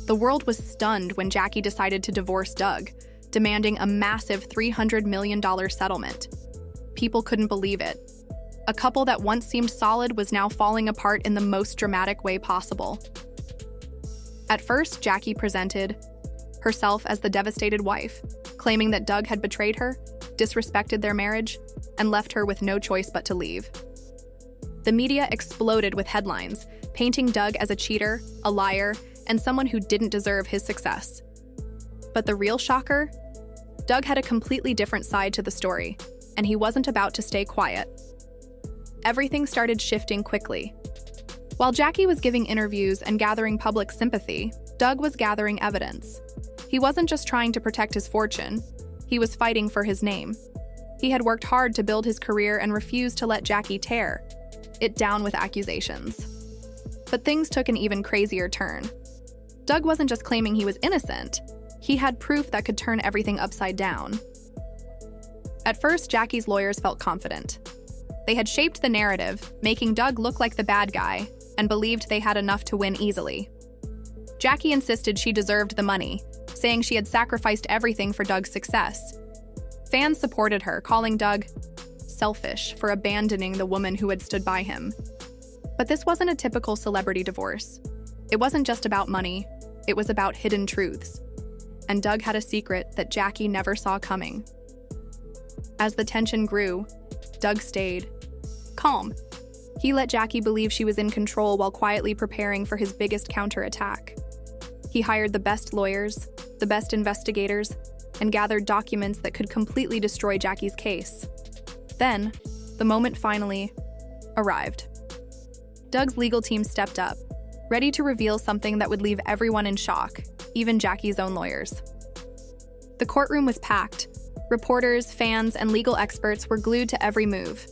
The world was stunned when Jackie decided to divorce Doug, demanding a massive $300 million settlement. People couldn't believe it. A couple that once seemed solid was now falling apart in the most dramatic way possible. At first, Jackie presented herself as the devastated wife, claiming that Doug had betrayed her, disrespected their marriage, and left her with no choice but to leave. The media exploded with headlines, painting Doug as a cheater, a liar, and someone who didn't deserve his success. But the real shocker? Doug had a completely different side to the story, and he wasn't about to stay quiet. Everything started shifting quickly. While Jackie was giving interviews and gathering public sympathy, Doug was gathering evidence. He wasn't just trying to protect his fortune, he was fighting for his name. He had worked hard to build his career and refused to let Jackie tear it down with accusations. But things took an even crazier turn. Doug wasn't just claiming he was innocent, he had proof that could turn everything upside down. At first, Jackie's lawyers felt confident. They had shaped the narrative, making Doug look like the bad guy, and believed they had enough to win easily. Jackie insisted she deserved the money, saying she had sacrificed everything for Doug's success. Fans supported her, calling Doug selfish for abandoning the woman who had stood by him. But this wasn't a typical celebrity divorce. It wasn't just about money, it was about hidden truths. And Doug had a secret that Jackie never saw coming. As the tension grew, Doug stayed calm. He let Jackie believe she was in control while quietly preparing for his biggest counterattack. He hired the best lawyers, the best investigators, and gathered documents that could completely destroy Jackie's case. Then, the moment finally arrived. Doug's legal team stepped up, ready to reveal something that would leave everyone in shock, even Jackie's own lawyers. The courtroom was packed. Reporters, fans, and legal experts were glued to every move.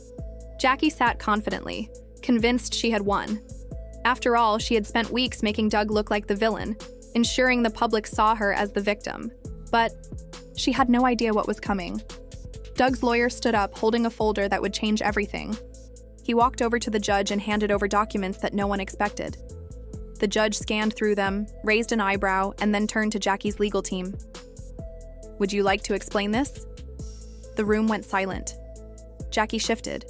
Jackie sat confidently, convinced she had won. After all, she had spent weeks making Doug look like the villain, ensuring the public saw her as the victim. But she had no idea what was coming. Doug's lawyer stood up, holding a folder that would change everything. He walked over to the judge and handed over documents that no one expected. The judge scanned through them, raised an eyebrow, and then turned to Jackie's legal team. "Would you like to explain this?" The room went silent. Jackie shifted,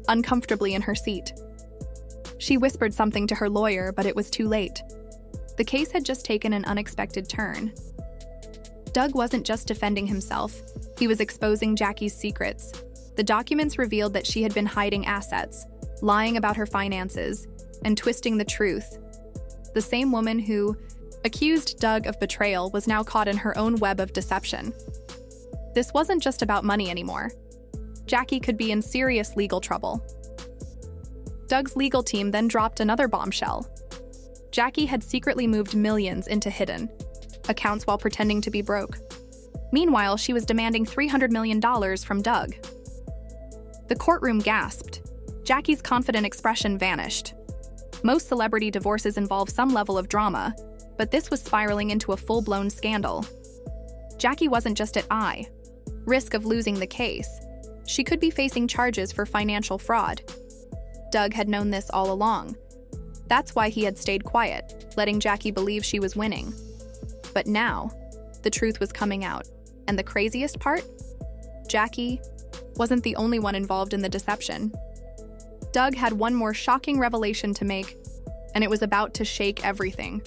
uncomfortably in her seat. She whispered something to her lawyer, but it was too late. The case had just taken an unexpected turn. Doug wasn't just defending himself, he was exposing Jackie's secrets. The documents revealed that she had been hiding assets, lying about her finances, and twisting the truth. The same woman who accused Doug of betrayal was now caught in her own web of deception. This wasn't just about money anymore. Jackie could be in serious legal trouble. Doug's legal team then dropped another bombshell. Jackie had secretly moved millions into hidden accounts while pretending to be broke. Meanwhile, she was demanding $300 million from Doug. The courtroom gasped. Jackie's confident expression vanished. Most celebrity divorces involve some level of drama, but this was spiraling into a full-blown scandal. Jackie wasn't just at risk of losing the case. She could be facing charges for financial fraud. Doug had known this all along. That's why he had stayed quiet, letting Jackie believe she was winning. But now, the truth was coming out. And the craziest part? Jackie wasn't the only one involved in the deception. Doug had one more shocking revelation to make, and it was about to shake everything.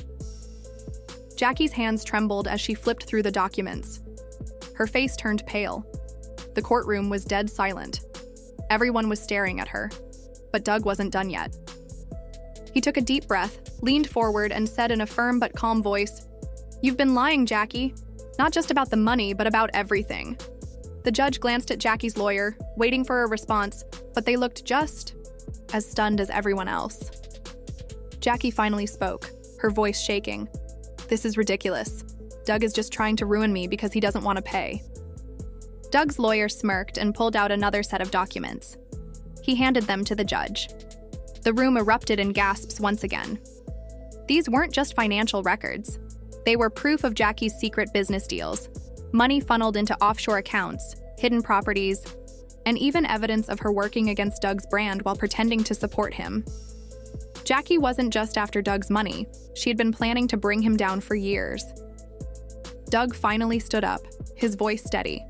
Jackie's hands trembled as she flipped through the documents. Her face turned pale. The courtroom was dead silent. Everyone was staring at her. But Doug wasn't done yet. He took a deep breath, leaned forward, and said in a firm but calm voice, "You've been lying, Jackie. Not just about the money, but about everything." The judge glanced at Jackie's lawyer, waiting for a response, but they looked just as stunned as everyone else. Jackie finally spoke, her voice shaking. "This is ridiculous. Doug is just trying to ruin me because he doesn't want to pay." Doug's lawyer smirked and pulled out another set of documents. He handed them to the judge. The room erupted in gasps once again. These weren't just financial records. They were proof of Jackie's secret business deals, money funneled into offshore accounts, hidden properties, and even evidence of her working against Doug's brand while pretending to support him. Jackie wasn't just after Doug's money. She had been planning to bring him down for years. Doug finally stood up, his voice steady.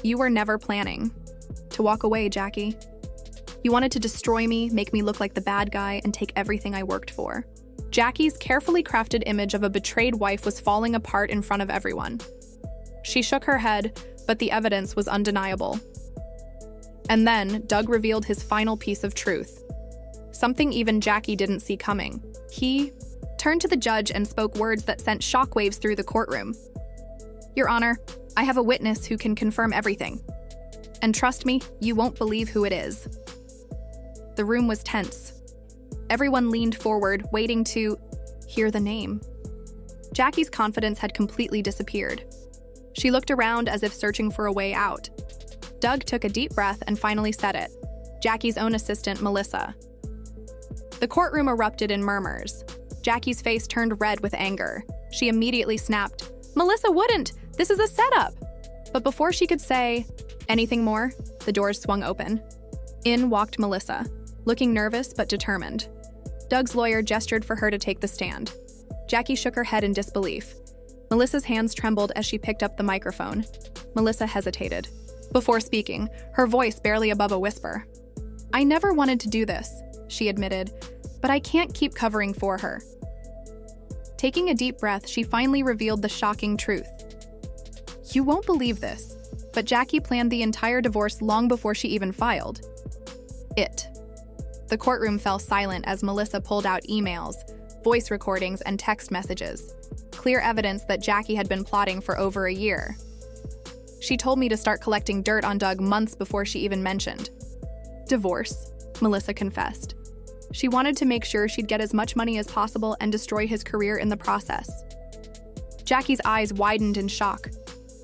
"You were never planning to walk away, Jackie. You wanted to destroy me, make me look like the bad guy, and take everything I worked for." Jackie's carefully crafted image of a betrayed wife was falling apart in front of everyone. She shook her head, but the evidence was undeniable. And then Doug revealed his final piece of truth. Something even Jackie didn't see coming. He turned to the judge and spoke words that sent shockwaves through the courtroom. "Your Honor, I have a witness who can confirm everything. And trust me, you won't believe who it is." The room was tense. Everyone leaned forward, waiting to hear the name. Jackie's confidence had completely disappeared. She looked around as if searching for a way out. Doug took a deep breath and finally said it. Jackie's own assistant, Melissa. The courtroom erupted in murmurs. Jackie's face turned red with anger. She immediately snapped, "Melissa wouldn't! This is a setup!" But before she could say anything more, the doors swung open. In walked Melissa, looking nervous but determined. Doug's lawyer gestured for her to take the stand. Jackie shook her head in disbelief. Melissa's hands trembled as she picked up the microphone. Melissa hesitated. Before speaking, her voice barely above a whisper. "I never wanted to do this," she admitted, "but I can't keep covering for her." Taking a deep breath, she finally revealed the shocking truth. "You won't believe this, but Jackie planned the entire divorce long before she even filed." The courtroom fell silent as Melissa pulled out emails, voice recordings, and text messages. Clear evidence that Jackie had been plotting for over a year. "She told me to start collecting dirt on Doug months before she even mentioned divorce," Melissa confessed. She wanted to make sure she'd get as much money as possible and destroy his career in the process. Jackie's eyes widened in shock.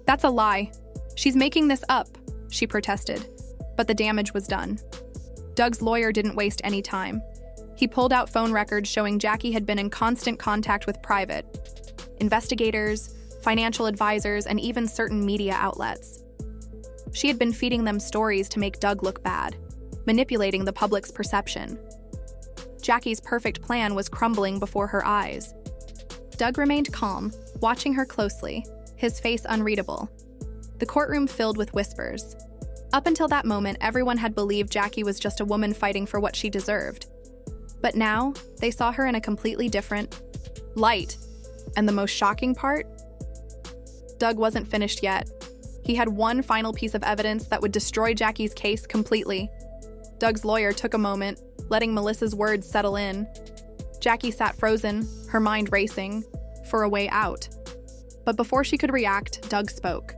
"That's a lie. She's making this up," she protested. But the damage was done. Doug's lawyer didn't waste any time. He pulled out phone records showing Jackie had been in constant contact with private investigators, financial advisors, and even certain media outlets. She had been feeding them stories to make Doug look bad, manipulating the public's perception. Jackie's perfect plan was crumbling before her eyes. Doug remained calm, watching her closely, his face unreadable. The courtroom filled with whispers. Up until that moment, everyone had believed Jackie was just a woman fighting for what she deserved. But now, they saw her in a completely different light. And the most shocking part? Doug wasn't finished yet. He had one final piece of evidence that would destroy Jackie's case completely. Doug's lawyer took a moment, letting Melissa's words settle in. Jackie sat frozen, her mind racing, for a way out. But before she could react, Doug spoke.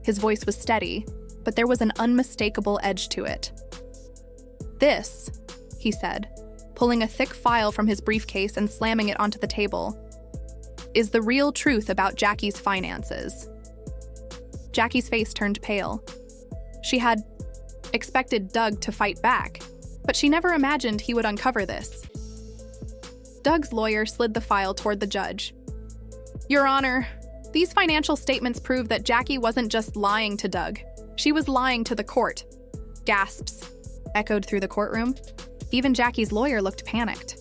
His voice was steady, but there was an unmistakable edge to it. "This," he said, pulling a thick file from his briefcase and slamming it onto the table, "is the real truth about Jackie's finances." Jackie's face turned pale. She had expected Doug to fight back, but she never imagined he would uncover this. Doug's lawyer slid the file toward the judge. "Your Honor, these financial statements prove that Jackie wasn't just lying to Doug. She was lying to the court." Gasps echoed through the courtroom. Even Jackie's lawyer looked panicked.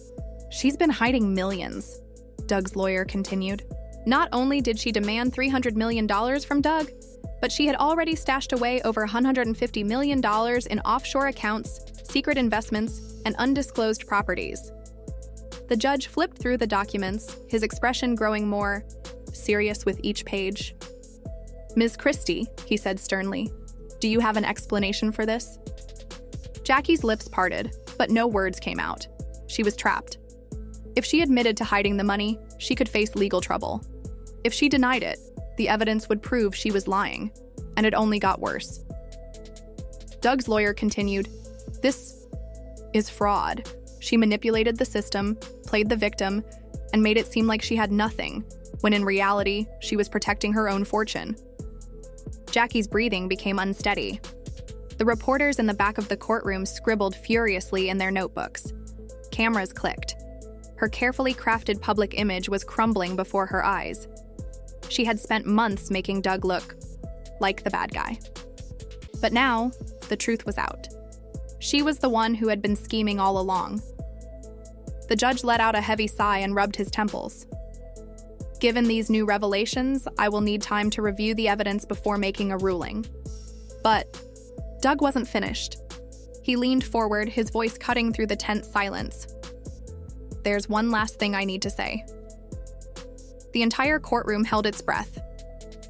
"She's been hiding millions," Doug's lawyer continued. "Not only did she demand $300 million from Doug, but she had already stashed away over $150 million in offshore accounts, secret investments, and undisclosed properties." The judge flipped through the documents, his expression growing more serious with each page. "Ms. Christie," he said sternly, "do you have an explanation for this?" Jackie's lips parted, but no words came out. She was trapped. If she admitted to hiding the money, she could face legal trouble. If she denied it, the evidence would prove she was lying, and it only got worse. Doug's lawyer continued, "This is fraud. She manipulated the system, played the victim, and made it seem like she had nothing, when in reality, she was protecting her own fortune." Jackie's breathing became unsteady. The reporters in the back of the courtroom scribbled furiously in their notebooks. Cameras clicked. Her carefully crafted public image was crumbling before her eyes. She had spent months making Doug look like the bad guy. But now, the truth was out. She was the one who had been scheming all along. The judge let out a heavy sigh and rubbed his temples. Given these new revelations, I will need time to review the evidence before making a ruling. But Doug wasn't finished. He leaned forward, his voice cutting through the tense silence. There's one last thing I need to say. The entire courtroom held its breath.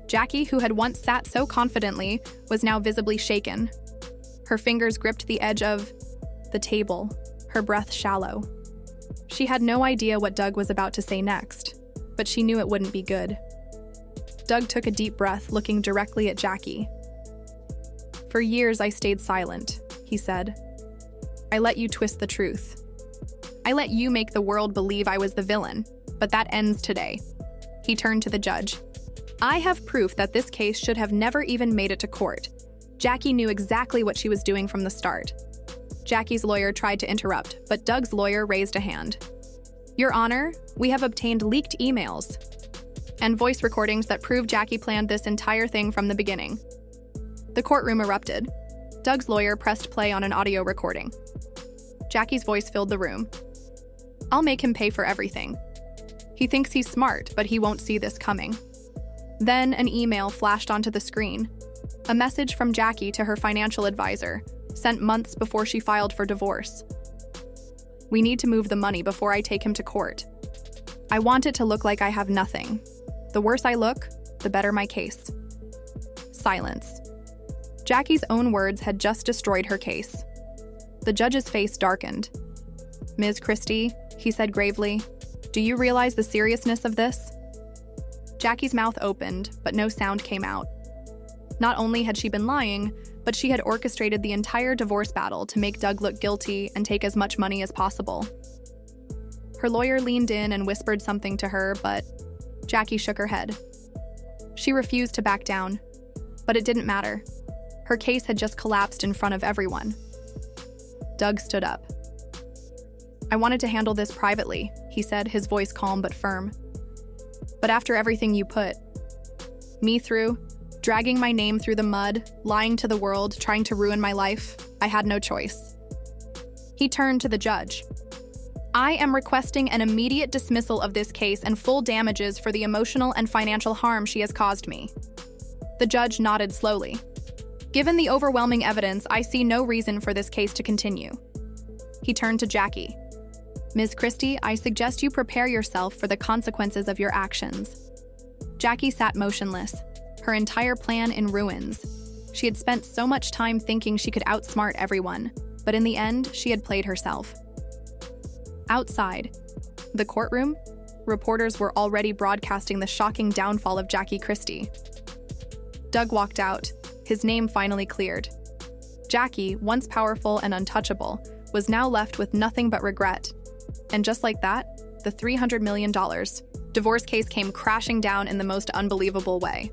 Jackie, who had once sat so confidently, was now visibly shaken. Her fingers gripped the edge of the table, her breath shallow. She had no idea what Doug was about to say next, but she knew it wouldn't be good. Doug took a deep breath, looking directly at Jackie. For years, I stayed silent, he said. I let you twist the truth. I let you make the world believe I was the villain, but that ends today. He turned to the judge. I have proof that this case should have never even made it to court. Jackie knew exactly what she was doing from the start. Jackie's lawyer tried to interrupt, but Doug's lawyer raised a hand. Your Honor, we have obtained leaked emails and voice recordings that prove Jackie planned this entire thing from the beginning. The courtroom erupted. Doug's lawyer pressed play on an audio recording. Jackie's voice filled the room. I'll make him pay for everything. He thinks he's smart, but he won't see this coming. Then an email flashed onto the screen. A message from Jackie to her financial advisor, sent months before she filed for divorce. We need to move the money before I take him to court. I want it to look like I have nothing. The worse I look, the better my case. Silence. Jackie's own words had just destroyed her case. The judge's face darkened. Ms. Christie, he said gravely, do you realize the seriousness of this? Jackie's mouth opened, but no sound came out. Not only had she been lying, but she had orchestrated the entire divorce battle to make Doug look guilty and take as much money as possible. Her lawyer leaned in and whispered something to her, but Jackie shook her head. She refused to back down, but it didn't matter. Her case had just collapsed in front of everyone. Doug stood up. I wanted to handle this privately, he said, his voice calm but firm. But after everything you put me through, dragging my name through the mud, lying to the world, trying to ruin my life, I had no choice. He turned to the judge. I am requesting an immediate dismissal of this case and full damages for the emotional and financial harm she has caused me. The judge nodded slowly. Given the overwhelming evidence, I see no reason for this case to continue. He turned to Jackie. Ms. Christie, I suggest you prepare yourself for the consequences of your actions. Jackie sat motionless, her entire plan in ruins. She had spent so much time thinking she could outsmart everyone, but in the end, she had played herself. Outside the courtroom, reporters were already broadcasting the shocking downfall of Jackie Christie. Doug walked out, his name finally cleared. Jackie, once powerful and untouchable, was now left with nothing but regret. And just like that, the $300 million divorce case came crashing down in the most unbelievable way.